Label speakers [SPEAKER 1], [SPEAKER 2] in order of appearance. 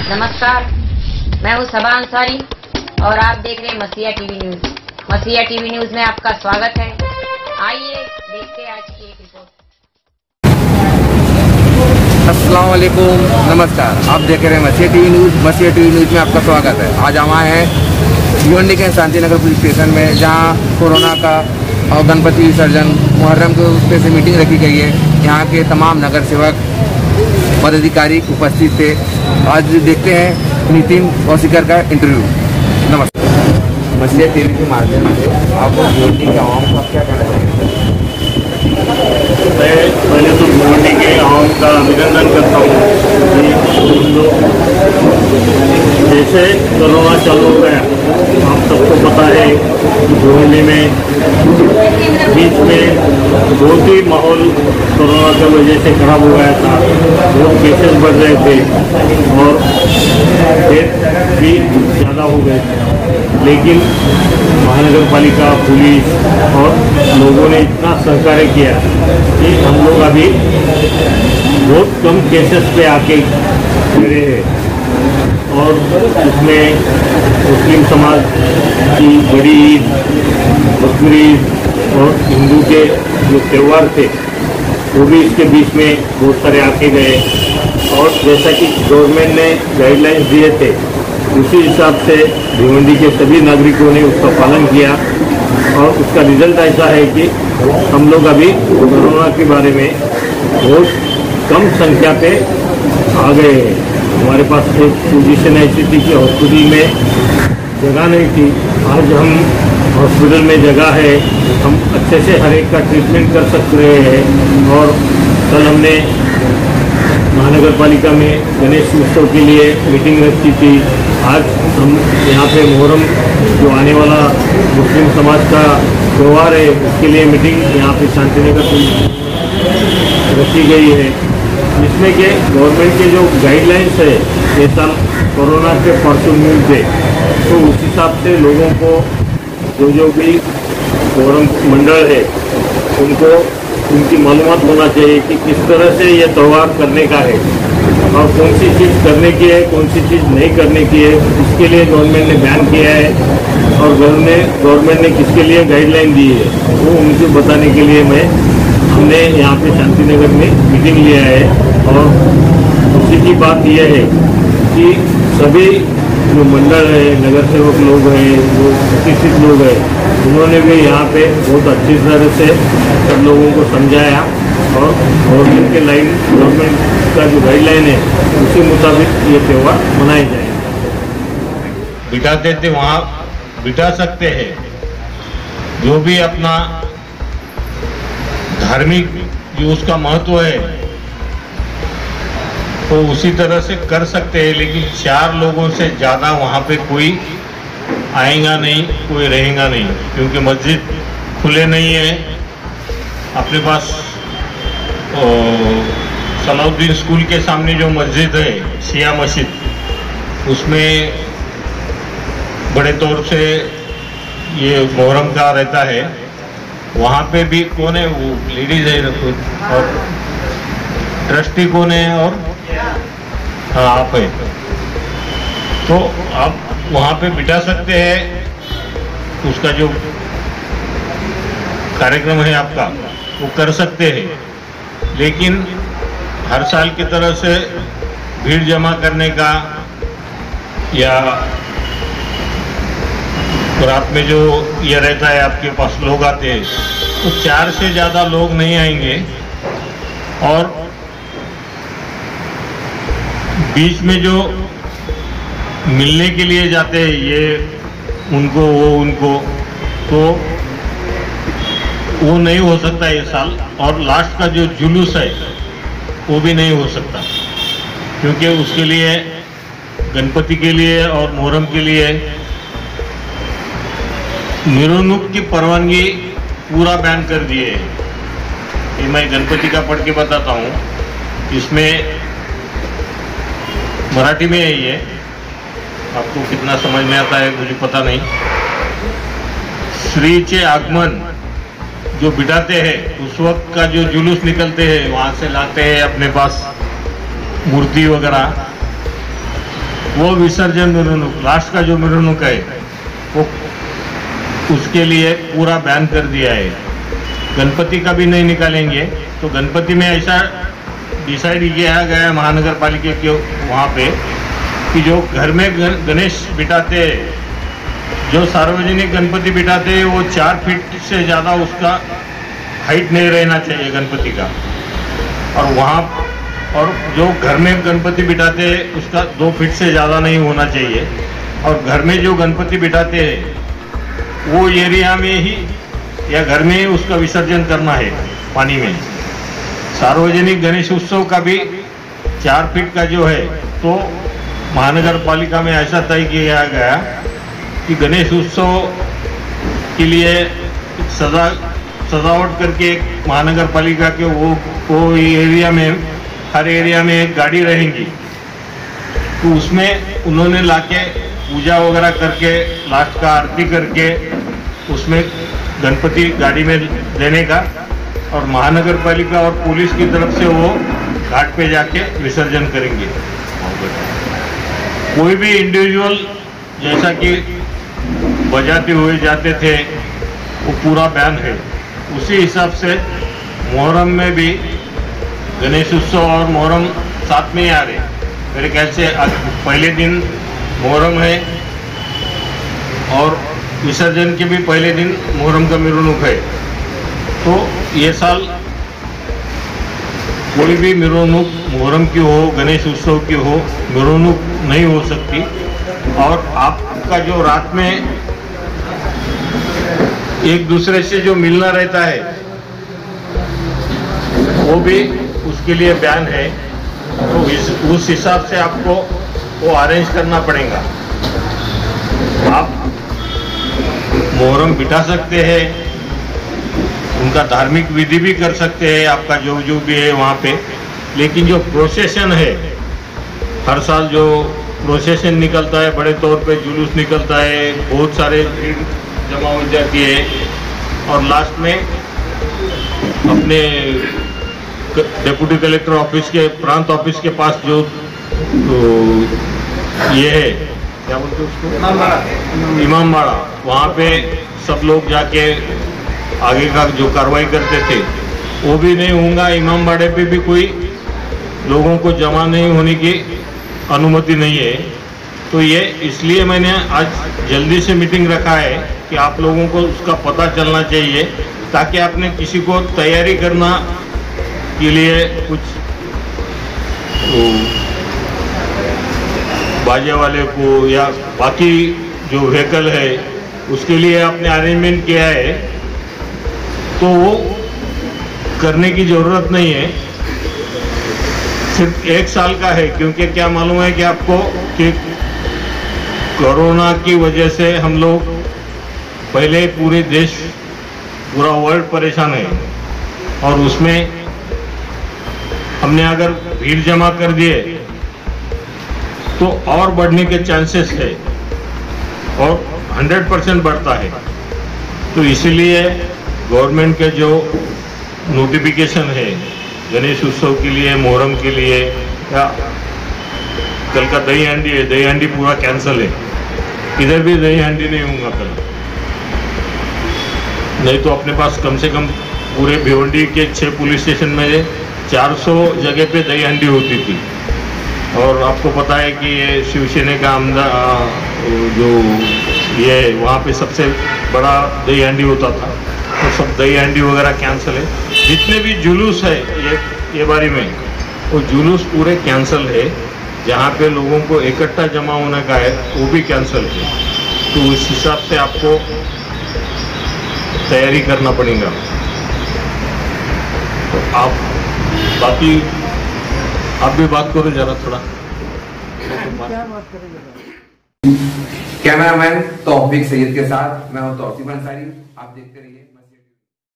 [SPEAKER 1] नमस्कार, मैं हूं सबा अंसारी और आप देख रहे हैं मसीहा टीवी न्यूज। मसीहा टीवी न्यूज में आपका स्वागत है। आइए देखते हैं आज की एक रिपोर्ट।
[SPEAKER 2] अस्सलाम वालेकुम, नमस्कार। आप देख रहे हैं मसीहा टीवी न्यूज। मसीहा टीवी न्यूज में आपका स्वागत है। आज हम आए हैं भिवंडी के शांतिनगर पुलिस स्टेशन में, जहां कोरोना का और गणपति विसर्जन मुहर्रम के उस पर से मीटिंग रखी गई है। यहाँ के तमाम नगर सेवक पदाधिकारी उपस्थित थे। आज देखते हैं नितिन कौशिकर का इंटरव्यू। नमस्कार। मसीहा टीवी के माध्यम से आप भिवंडी के आवाम को क्या कहना चाहेंगे?
[SPEAKER 3] मैं पहले तो भिवंडी के आवाम का अभिनंदन करता हूँ कि लोग जैसे कोरोना चालू हो गया, आप सबको पता है कि भिवंडी में बीच में बहुत ही माहौल कोरोना की वजह से खराब हो गया था। बहुत केसेस बढ़ रहे थे और डेथ भी ज़्यादा हो गए थे, लेकिन महानगर पालिका, पुलिस और लोगों ने इतना सहकार्य किया कि हम लोग अभी बहुत कम केसेस पे आके खड़े हैं। और उसमें मुस्लिम समाज की बड़ी ईद, बकरीद और हिंदू के जो त्यौहार थे वो भी इसके बीच में बहुत सारे आके गए। और जैसा कि गवर्नमेंट ने गाइडलाइंस दिए थे, उसी हिसाब से भिवंडी के सभी नागरिकों ने उसका पालन किया और उसका रिजल्ट ऐसा है कि हम लोग अभी कोरोना के बारे में बहुत कम संख्या पे आ गए हैं। हमारे पास एक पोजीशन ऐसी थी कि हॉस्पिटल में जगह नहीं थी। आज हम हॉस्पिटल में जगह है, हम अच्छे से हर एक का ट्रीटमेंट कर सकते हैं। और कल हमने महानगर पालिका में गणेश उत्सव के लिए मीटिंग रखी थी। आज हम यहाँ पे मुहर्रम जो आने वाला मुस्लिम समाज का त्यौहार है, उसके लिए मीटिंग यहाँ पे शांतिनगर रखी गई है, जिसमें कि गवर्नमेंट के जो गाइडलाइंस है, ये साल कोरोना के परसों थे, तो उस हिसाब से लोगों को जो भी कोरम मंडल है उनको उनकी मालूमात होना चाहिए कि किस तरह से ये त्यौहार करने का है और कौन सी चीज़ करने की है, कौन सी चीज़ नहीं करने की है। इसके लिए गवर्नमेंट ने बैन किया है और गवर्नमेंट ने किसके लिए गाइडलाइन दी है, वो उनको बताने के लिए हमने यहाँ पे शांतिनगर में मीटिंग लिया है। और उसी की बात यह है कि सभी जो मंडल है, नगर सेवक लोग हैं, जो प्रतिष्ठित लोग हैं, उन्होंने भी यहाँ पे बहुत अच्छी तरह से सब लोगों को समझाया और गवर्नमेंट के गवर्नमेंट का जो गाइडलाइन है उसी मुताबिक ये त्यौहार मनाए जाएंगे।
[SPEAKER 4] बिठाते थे वहाँ बिठा सकते हैं। जो भी अपना धार्मिक जो उसका महत्व है तो उसी तरह से कर सकते हैं, लेकिन 4 लोगों से ज़्यादा वहाँ पे कोई आएगा नहीं, कोई रहेगा नहीं, क्योंकि मस्जिद खुले नहीं है। अपने पास सलाउद्दीन स्कूल के सामने जो मस्जिद है, शिया मस्जिद, उसमें बड़े तौर से ये मुहर्रम का रहता है। वहाँ पे भी कौन है, वो लेडीज है और ट्रस्टी कौन है, और हाँ आप है, तो आप वहाँ पे बिठा सकते हैं। उसका जो कार्यक्रम है आपका वो कर सकते हैं, लेकिन हर साल की तरह से भीड़ जमा करने का या रात में जो ये रहता है आपके पास लोग आते हैं, तो 4 से ज़्यादा लोग नहीं आएंगे। और बीच में जो मिलने के लिए जाते हैं, ये उनको वो उनको, तो वो नहीं हो सकता ये साल। और लास्ट का जो जुलूस है वो भी नहीं हो सकता, क्योंकि उसके लिए गणपति के लिए और मुहर्रम के लिए मिरवणूक की परवानगी पूरा बैन कर दिए है। ये मैं गणपति का पढ़ के बताता हूँ। इसमें मराठी में है, ये आपको कितना समझ में आता है मुझे पता नहीं। श्रीचे आगमन जो बिठाते हैं, उस वक्त का जो जुलूस निकलते हैं, वहाँ से लाते हैं अपने पास मूर्ति वगैरह, वो विसर्जन मिरवणूक लास्ट का जो मिरवणूक है वो उसके लिए पूरा बैन कर दिया है। गणपति का भी नहीं निकालेंगे। तो गणपति में ऐसा डिसाइड किया गया है महानगर पालिका के वहाँ पे कि जो घर में गणेश बिठाते हैं, जो सार्वजनिक गणपति बिठाते हैं, वो 4 फीट से ज़्यादा उसका हाइट नहीं रहना चाहिए गणपति का। और जो घर में गणपति बिठाते हैं उसका 2 फीट से ज़्यादा नहीं होना चाहिए। और घर में जो गणपति बिठाते हैं वो एरिया में ही या घर में ही उसका विसर्जन करना है पानी में। सार्वजनिक गणेश उत्सव का भी 4 फीट का जो है, तो महानगर पालिका में ऐसा तय किया गया कि गणेश उत्सव के लिए सजावट करके एक महानगर पालिका के वो एरिया में, हर एरिया में एक गाड़ी रहेंगी। तो उसमें उन्होंने लाके पूजा वगैरह करके लास्ट का आरती करके उसमें गणपति गाड़ी में लेने का, और महानगर पालिका और पुलिस की तरफ से वो घाट पे जाके विसर्जन करेंगे। कोई भी इंडिविजुअल जैसा कि बजाते हुए जाते थे वो पूरा बैन है। उसी हिसाब से मुहर्रम में भी गणेश उत्सव और मुहर्रम साथ में ही आ रहे। मेरे ख्याल से आज पहले दिन मुहर्रम है और विसर्जन के भी पहले दिन मुहर्रम का मिरवणूक है। तो ये साल कोई भी मिरवणूक मुहर्रम की हो, गणेश उत्सव की हो, मिरवणूक नहीं हो सकती। और आपका जो रात में एक दूसरे से जो मिलना रहता है वो भी उसके लिए बैन है। तो उस हिसाब से आपको वो अरेंज करना पड़ेगा। आप मुहर्रम बिठा सकते हैं, उनका धार्मिक विधि भी कर सकते हैं, आपका जो भी है वहाँ पे। लेकिन जो प्रोसेशन है, हर साल जो प्रोसेशन निकलता है, बड़े तौर पे जुलूस निकलता है, बहुत सारे भीड़ जमा हो जाती है, और लास्ट में अपने डिप्टी कलेक्टर ऑफिस के प्रांत ऑफिस के पास जो ये है, क्या बोलते हैं उसको, इमामबाड़ा, वहाँ पे सब लोग जाके आगे का जो कार्रवाई करते थे वो भी नहीं होगा। इमामबाड़े पे भी कोई लोगों को जमा नहीं होने की अनुमति नहीं है। तो ये इसलिए मैंने आज जल्दी से मीटिंग रखा है कि आप लोगों को उसका पता चलना चाहिए, ताकि आपने किसी को तैयारी करना के लिए कुछ बाजे वाले को या बाकी जो व्हीकल है उसके लिए आपने अरेंजमेंट किया है, तो वो करने की ज़रूरत नहीं है। सिर्फ 1 साल का है, क्योंकि क्या मालूम है कि आपको कि कोरोना की वजह से हम लोग पहले पूरे देश, पूरा वर्ल्ड परेशान है, और उसमें हमने अगर भीड़ जमा कर दिए तो और बढ़ने के चांसेस है, और 100% बढ़ता है। तो इसीलिए गवर्नमेंट के जो नोटिफिकेशन है गणेश उत्सव के लिए, मुहर्रम के लिए, या कल का दही हांडी है, दही हांडी पूरा कैंसिल है, इधर भी दही हांडी नहीं होगा कल। नहीं तो अपने पास कम से कम पूरे भिवंडी के 6 पुलिस स्टेशन में 400 जगह पे दही हांडी होती थी। और आपको पता है कि ये शिवसेना का जो ये वहाँ पे सबसे बड़ा दही हांडी होता था, तो सब दही हांडी वगैरह कैंसिल है। जितने भी जुलूस है ये बारी में, वो जुलूस पूरे कैंसिल है। जहाँ पे लोगों को इकट्ठा जमा होने का है वो भी कैंसिल है। तो उस हिसाब से आपको तैयारी करना पड़ेगा। तो आप बाकी आप भी बात करो जरा थोड़ा।
[SPEAKER 2] कैमरामैन तौफीक सैयद के साथ मैं हूं तौसीफ अंसारी। आप देखते रहिए।